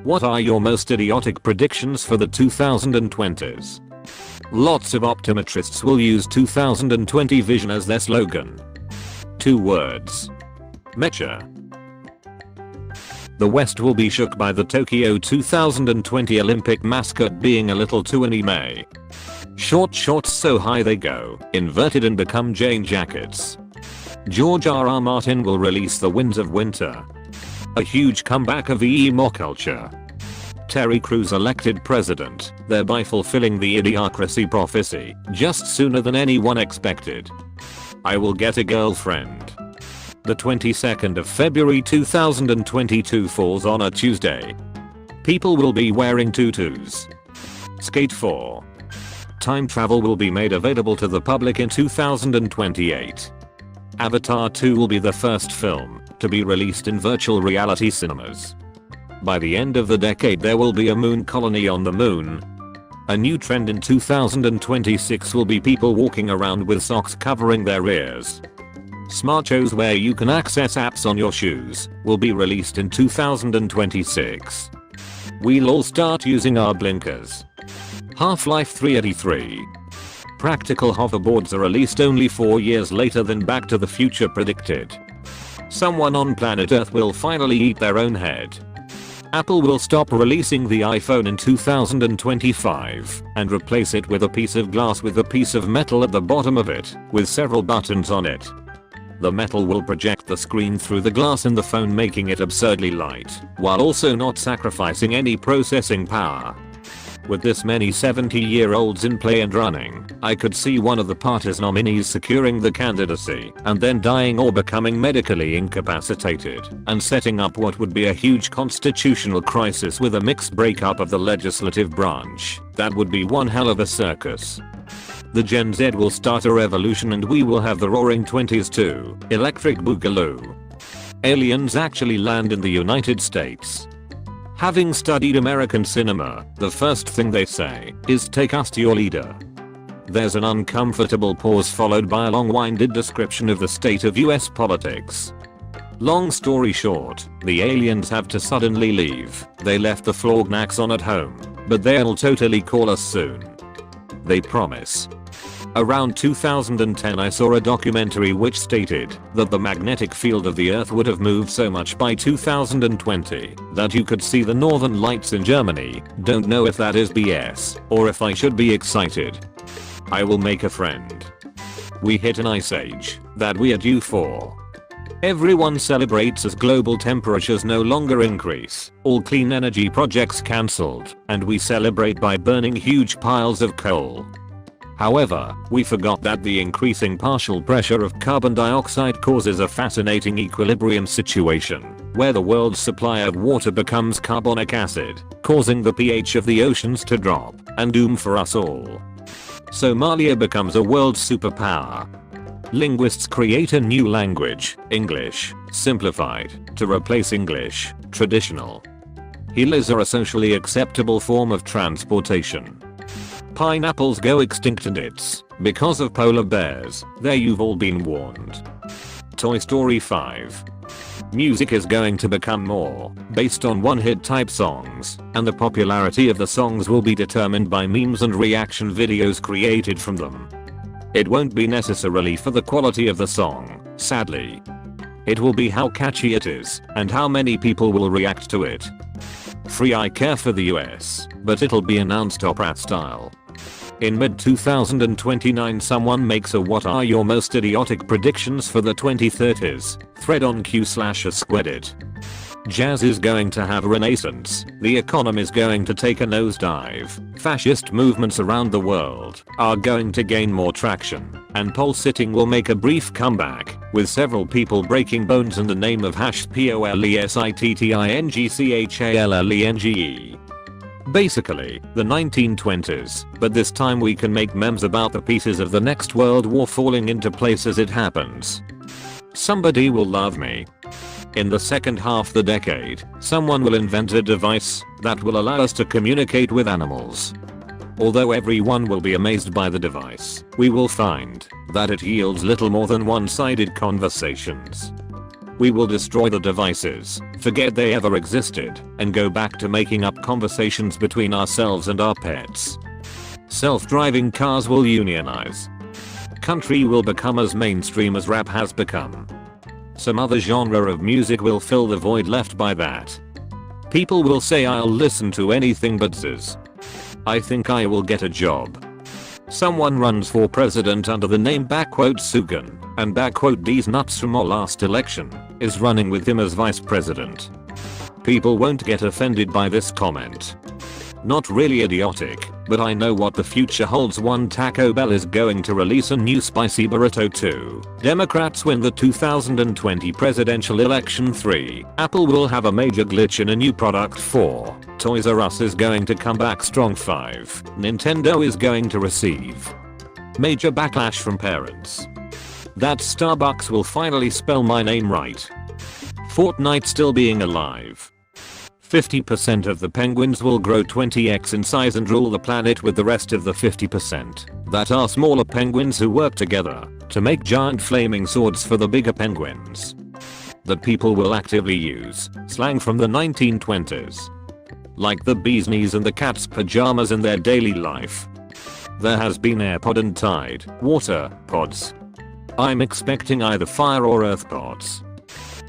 What are your most idiotic predictions for the 2020s? Lots of optometrists will use 2020 vision as their slogan. 2 words. Mecha. The West will be shook by the Tokyo 2020 Olympic mascot being a little too anime. Short shorts so high they go inverted and become jean jackets. George R.R. Martin will release The Winds of Winter. A huge comeback of emo culture. Terry Crews elected president, thereby fulfilling the idiocracy prophecy just sooner than anyone expected. I will get a girlfriend. The 22nd of February 2022 falls on a Tuesday. People will be wearing tutus. Skate 4. Time travel will be made available to the public in 2028. Avatar 2 will be the first film to be released in virtual reality cinemas. By the end of the decade there will be a moon colony on the moon. A new trend in 2026 will be people walking around with socks covering their ears. Smart shows where you can access apps on your shoes will be released in 2026. We'll all start using our blinkers. Half-Life 3 Practical hoverboards are released only 4 years later than Back to the Future predicted. Someone on planet Earth will finally eat their own head. Apple will stop releasing the iPhone in 2025 and replace it with a piece of glass with a piece of metal at the bottom of it with several buttons on it. The metal will project the screen through the glass in the phone, making it absurdly light while also not sacrificing any processing power. With this many 70-year-olds in play and running, I could see one of the party's nominees securing the candidacy and then dying or becoming medically incapacitated and setting up what would be a huge constitutional crisis with a mixed breakup of the legislative branch. That would be one hell of a circus. The Gen Z will start a revolution and we will have the Roaring 20s too. Electric Boogaloo. Aliens actually land in the United States. Having studied American cinema, the first thing they say is take us to your leader. There's an uncomfortable pause followed by a long-winded description of the state of US politics. Long story short, the aliens have to suddenly leave. They left the Florgnacks on at home, but they'll totally call us soon. They promise. Around 2010 I saw a documentary which stated that the magnetic field of the Earth would have moved so much by 2020 that you could see the northern lights in Germany. Don't know if that is BS or if I should be excited. I will make a friend. We hit an ice age that we are due for. Everyone celebrates as global temperatures no longer increase, all clean energy projects cancelled, and we celebrate by burning huge piles of coal. However, we forgot that the increasing partial pressure of carbon dioxide causes a fascinating equilibrium situation, where the world's supply of water becomes carbonic acid, causing the pH of the oceans to drop, and doom for us all. Somalia becomes a world superpower. Linguists create a new language, English, simplified, to replace English, traditional. Heelys are a socially acceptable form of transportation. Pineapples go extinct and it's because of polar bears. There, you've all been warned. Toy Story 5. Music is going to become more based on one-hit type songs, and the popularity of the songs will be determined by memes and reaction videos created from them. It won't be necessarily for the quality of the song, sadly. It will be how catchy it is and how many people will react to it. Free eye care for the US, but it'll be announced opera style. In mid-2029 someone makes a "what are your most idiotic predictions for the 2030s" thread on q/AskReddit. Jazz is going to have a renaissance, the economy is going to take a nosedive, fascist movements around the world are going to gain more traction, and pole sitting will make a brief comeback, with several people breaking bones in the name of #POLESITTINGCHALLENGE. Basically, the 1920s, but this time we can make memes about the pieces of the next world war falling into place as it happens. Somebody will love me. In the second half the decade, someone will invent a device that will allow us to communicate with animals. Although everyone will be amazed by the device, we will find that it yields little more than one-sided conversations. We will destroy the devices, forget they ever existed, and go back to making up conversations between ourselves and our pets. Self-driving cars will unionize. Country will become as mainstream as rap has become. Some other genre of music will fill the void left by that. People will say I'll listen to anything but Ziz. I think I will get a job. Someone runs for president under the name Sugan, and these nuts from our last election is running with him as vice president. People won't get offended by this comment. Not really idiotic, but I know what the future holds. One Taco Bell is going to release a new spicy burrito. 2. Democrats win the 2020 presidential election. 3. Apple will have a major glitch in a new product. 4. Toys R Us is going to come back strong. 5. Nintendo is going to receive major backlash from parents. That Starbucks will finally spell my name right. Fortnite still being alive. 50% of the penguins will grow 20x in size and rule the planet, with the rest of the 50% that are smaller penguins who work together to make giant flaming swords for the bigger penguins. That people will actively use slang from the 1920s. Like the bee's knees and the cat's pajamas in their daily life. There has been AirPod and Tide water pods. I'm expecting either fire or earth pods.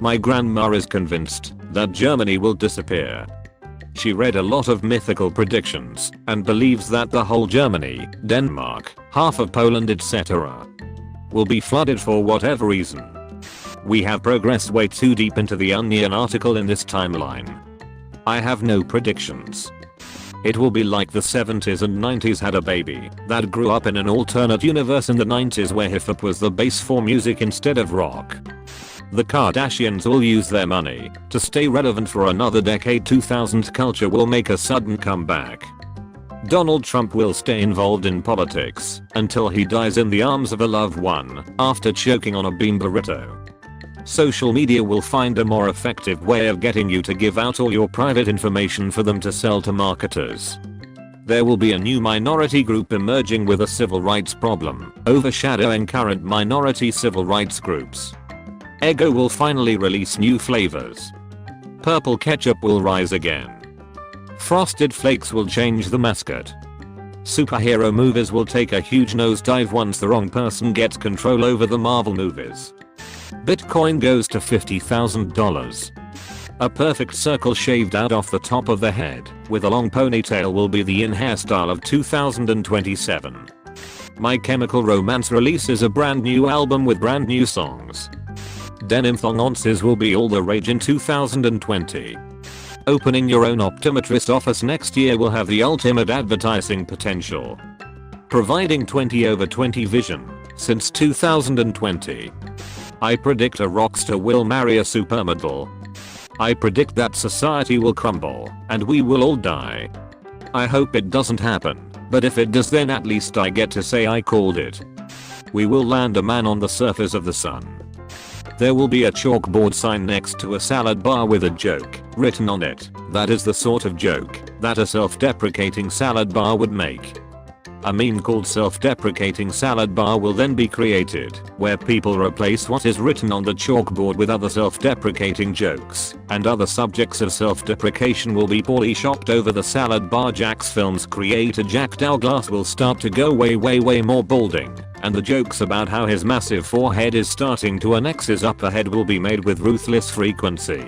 My grandma is convinced that Germany will disappear. She read a lot of mythical predictions and believes that the whole Germany, Denmark, half of Poland, etc. will be flooded for whatever reason. We have progressed way too deep into the Onion article in this timeline. I have no predictions. It will be like the 70s and 90s had a baby that grew up in an alternate universe in the 90s where hip hop was the base for music instead of rock. The Kardashians will use their money to stay relevant for another decade. 2000 culture will make a sudden comeback. Donald Trump will stay involved in politics until he dies in the arms of a loved one after choking on a bean burrito. Social media will find a more effective way of getting you to give out all your private information for them to sell to marketers. There will be a new minority group emerging with a civil rights problem, overshadowing current minority civil rights groups. Eggo will finally release new flavors. Purple ketchup will rise again. Frosted Flakes will change the mascot. Superhero movies will take a huge nosedive once the wrong person gets control over the Marvel movies. Bitcoin goes to $50,000. A perfect circle shaved out off the top of the head with a long ponytail will be the in hairstyle of 2027. My Chemical Romance releases a brand new album with brand new songs. Denim thongonces will be all the rage in 2020. Opening your own optometrist office next year will have the ultimate advertising potential. Providing 20/20 vision since 2020. I predict a rockstar will marry a supermodel. I predict that society will crumble and we will all die. I hope it doesn't happen, but if it does, then at least I get to say I called it. We will land a man on the surface of the sun. There will be a chalkboard sign next to a salad bar with a joke written on it. That is the sort of joke that a self-deprecating salad bar would make. A meme called self-deprecating salad bar will then be created, where people replace what is written on the chalkboard with other self-deprecating jokes, and other subjects of self-deprecation will be poorly shopped over the salad bar. Jack's Films creator Jack Douglas will start to go way more balding, and the jokes about how his massive forehead is starting to annex his upper head will be made with ruthless frequency.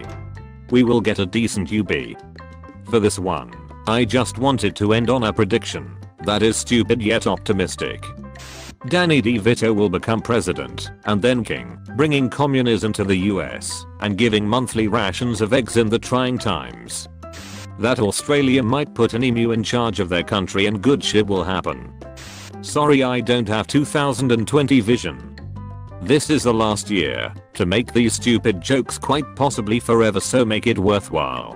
We will get a decent UB. For this one, I just wanted to end on a prediction that is stupid yet optimistic. Danny DeVito will become president and then king, bringing communism to the US and giving monthly rations of eggs in the trying times. That Australia might put an emu in charge of their country and good shit will happen. Sorry, I don't have 2020 vision. This is the last year to make these stupid jokes, quite possibly forever, so make it worthwhile.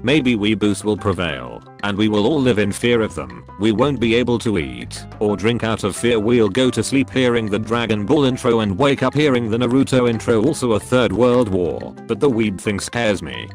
Maybe weeboos will prevail, and we will all live in fear of them. We won't be able to eat or drink out of fear. We'll go to sleep hearing the Dragon Ball intro and wake up hearing the Naruto intro. Also a third world war, but the weeb thing scares me.